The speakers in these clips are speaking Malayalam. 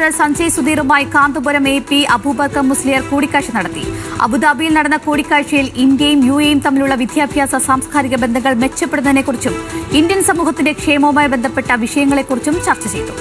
ട്രഷറർ സഞ്ജയ് സുധീറുമായി കാന്തപുരം AP അബൂബക്കർ മുസ്ലിയർ കൂടിക്കാഴ്ച നടത്തി. അബുദാബിയിൽ നടന്ന കൂടിക്കാഴ്ചയിൽ ഇന്ത്യയും UAEയും തമ്മിലുള്ള വിദ്യാഭ്യാസ സാംസ്കാരിക ബന്ധങ്ങൾ മെച്ചപ്പെടുന്നതിനെക്കുറിച്ചും ഇന്ത്യൻ സമൂഹത്തിന്റെ ക്ഷേമവുമായി ബന്ധപ്പെട്ട വിഷയങ്ങളെക്കുറിച്ചും ചർച്ച ചെയ്തു.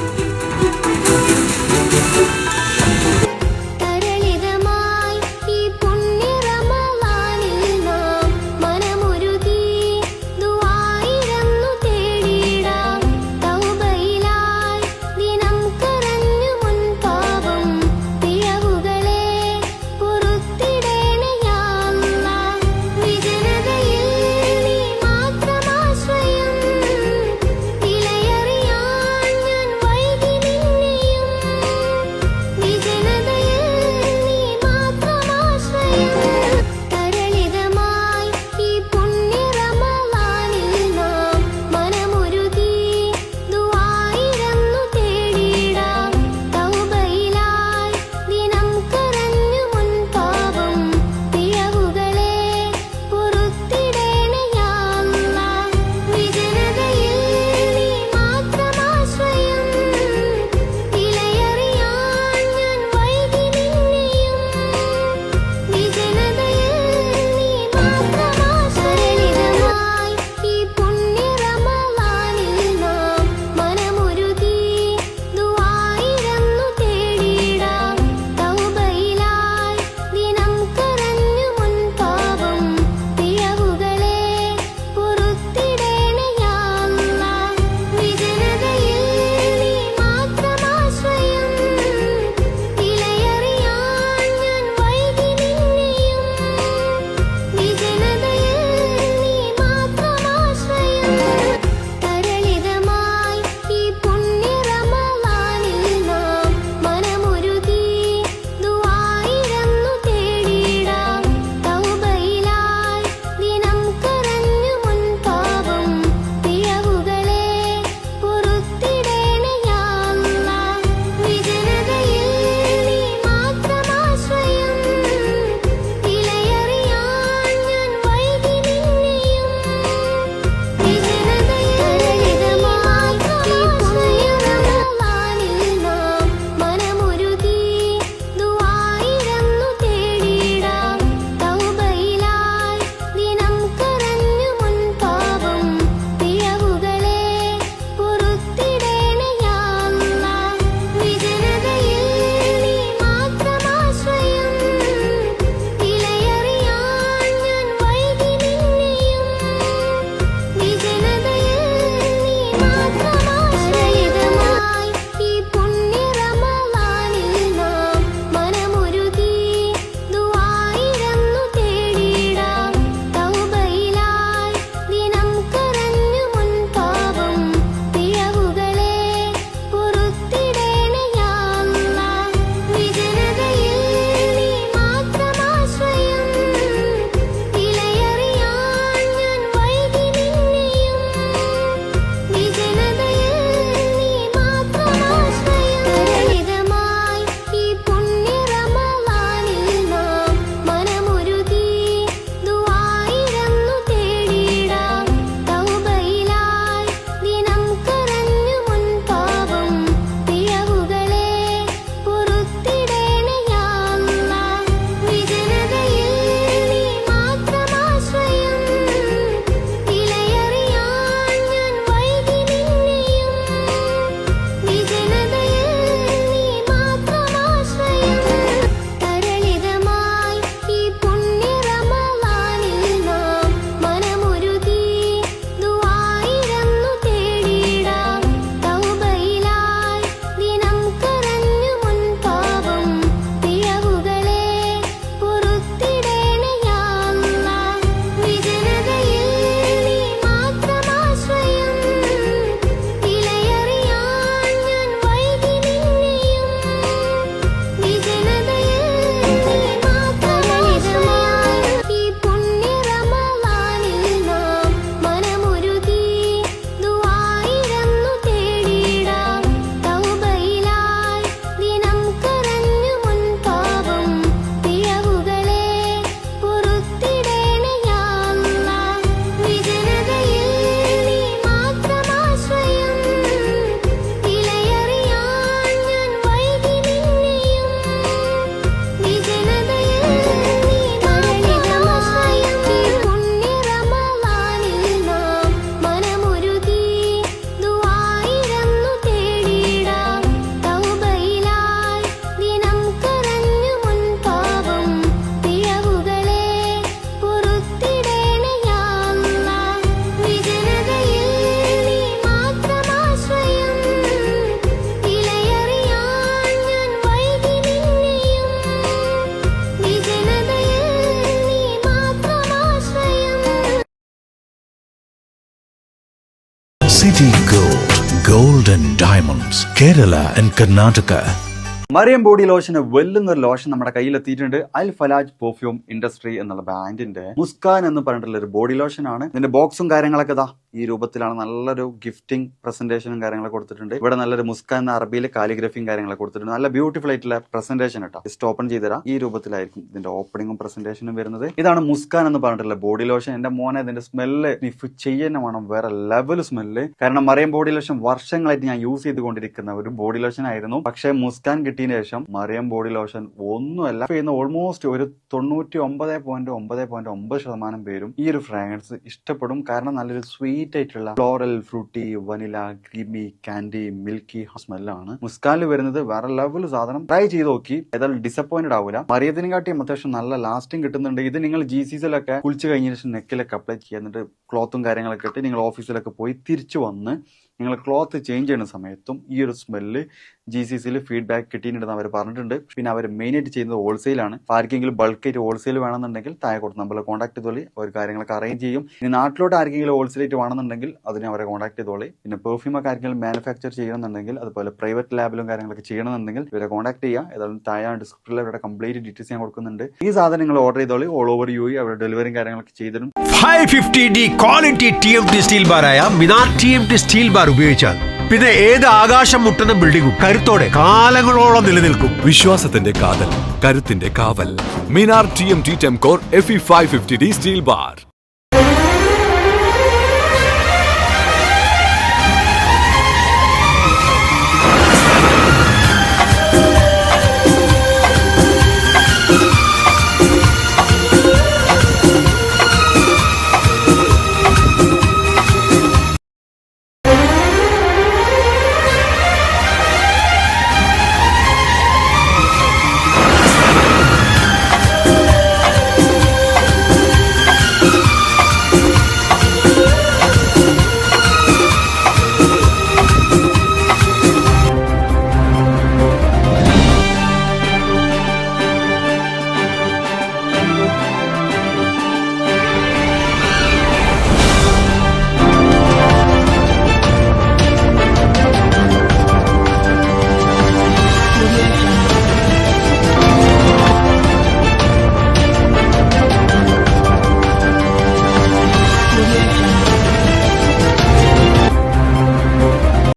City Gold, Gold and Diamonds, Kerala and Karnataka. Mariyam body lotion വെല്ലുന്ന ഒരു ലോഷൻ നമ്മുടെ കയ്യിലെത്തിയിട്ടുണ്ട്. അൽ ഫലാജ് പെർഫ്യൂം ഇൻഡസ്ട്രി എന്നുള്ള ബ്രാൻഡിന്റെ മുസ്കാൻ എന്ന് പറഞ്ഞിട്ടുള്ള ഒരു ബോഡി ലോഷൻ ആണ്. ഇതിന്റെ ബോക്സും കാര്യങ്ങളൊക്കെ ഇതാ ഈ രൂപത്തിലാണ്. നല്ലൊരു ഗിഫ്റ്റിംഗ് പ്രസന്റേഷനും കാര്യങ്ങളൊക്കെ കൊടുത്തിട്ടുണ്ട്. ഇവിടെ നല്ലൊരു മുസ്കാൻ എന്ന അറബിയിൽ കാലിഗ്രഫിയും കാര്യങ്ങളൊക്കെ കൊടുത്തിട്ടുണ്ട്. നല്ല ബ്യൂട്ടിഫുൾ ആയിട്ടുള്ള പ്രസന്റേഷൻ കേട്ടോ. ജസ്റ്റ് ഓപ്പൺ ചെയ്തുതരാം. ഈ രൂപത്തിലായിരിക്കും ഇതിന്റെ ഓപ്പണിംഗും പ്രസന്റേഷനും വരുന്നത്. ഇതാണ് മുസ്കാൻ എന്ന് പറഞ്ഞിട്ടുള്ള ബോഡി ലോഷൻ. എന്റെ മോനെ ഇതിന്റെ സ്മെല്ല് സ്നിഫ് ചെയ്യുന്ന വേണം, വേറെ ലെവൽ സ്മെല്ല്. കാരണം മറിയം ബോഡി ലോഷൻ വർഷങ്ങളായിട്ട് ഞാൻ യൂസ് ചെയ്തുകൊണ്ടിരിക്കുന്ന ഒരു ബോഡി ലോഷൻ ആയിരുന്നു. പക്ഷേ മുസ്കാൻ കിട്ടിയതിന് ശേഷം മറിയം ബോഡി ലോഷൻ ഒന്നുമല്ല ചെയ്യുന്ന ഓൾമോസ്റ്റ് ഒരു 99.9% പേരും ഈ ഒരു ഫ്രാഗ്രൻസ് ഇഷ്ടപ്പെടും. കാരണം നല്ലൊരു സ്വീറ്റ് ആയിട്ടുള്ള floral, fruity, vanilla, creamy, candy, milky സ്മെല്ലാണ് മുസ്കാനിൽ വരുന്നത്. വേറെ ലെവൽ സാധനം. ട്രൈ ചെയ്ത് നോക്കി, ഏതായാലും ഡിസപ്പോയിന്റഡ് ആവില്ല. മറിയത്തിനും കാട്ടിയും അത്യാവശ്യം നല്ല ലാസ്റ്റിംഗ് കിട്ടുന്നുണ്ട്. ഇത് നിങ്ങൾ GCCയിലൊക്കെ കുളിച്ച് കഴിഞ്ഞ ശേഷം നെക്കിലൊക്കെ അപ്ലൈ ചെയ്യുക. എന്നിട്ട് ക്ലോത്തും കാര്യങ്ങളൊക്കെ ഇട്ട് നിങ്ങൾ ഓഫീസിലൊക്കെ പോയി തിരിച്ചു വന്ന് നിങ്ങൾ ക്ലോത്ത് ചേഞ്ച് ചെയ്യുന്ന സമയത്തും ഈ ഒരു സ്മെല്ല് GCCയിൽ ഫീഡ്ബാക്ക് കിട്ടിയിട്ടുണ്ടെന്ന് അവർ പറഞ്ഞിട്ടുണ്ട്. പിന്നെ അവർ മെയിനായിട്ട് ചെയ്യുന്നത് ഹോൾസെയിലാണ്. ആർക്കെങ്കിലും ബൾക്കായിട്ട് ഹോൾസെയിൽ വേണമെന്നുണ്ടെങ്കിൽ താഴെ കൊടുത്ത് നമ്മളെ കോൺടാക്ട് ചെയ്തോളി. അവർ കാര്യങ്ങളൊക്കെ അറേഞ്ച് ചെയ്യും. ഇനി നാട്ടിലോട്ട് ആർക്കെങ്കിലും ഹോൾസെയിലായിട്ട് വേണമെന്നുണ്ടെങ്കിൽ അതിനെ അവരെ കോൺടാക്ട് ചെയ്തോളി. പിന്നെ പെർഫ്യൂമൊക്കെ ആർക്കെങ്കിലും മാനുഫാക്ചർ ചെയ്യണമെന്നുണ്ടെങ്കിൽ, അതുപോലെ പ്രൈവറ്റ് ലാബിലും കാര്യങ്ങളൊക്കെ ചെയ്യണമെന്നുണ്ടെങ്കിൽ ഇവരെ കോൺടാക്ട് ചെയ്യുക. ഏതായാലും താഴെ ഡിസ്ക്രിപ്ഷനിൽ അവരുടെ കംപ്ലീറ്റ് ഡീറ്റെയിൽസ് ഞാൻ കൊടുക്കുന്നുണ്ട്. ഈ സാധനം നിങ്ങൾ ഓർഡർ ചെയ്തോളി. ഓൾ ഓവർ UAE അവരുടെ ഡെലിവറിയും കാര്യങ്ങളൊക്കെ ചെയ്തിടും. 550D ക്വാളിറ്റി TMT സ്റ്റീൽ ബാറായ മിനാർ TMT സ്റ്റീൽ ബാർ ഉപയോഗിച്ചാൽ പിന്നെ ഏത് ആകാശം മുട്ടുന്ന ബിൽഡിംഗും കരുത്തോടെ കാലങ്ങളോളം നിലനിൽക്കും. വിശ്വാസത്തിന്റെ കാതൽ, കരുത്തിന്റെ കാവൽ. Minar TMT ടെംകോർ FE 550D steel bar.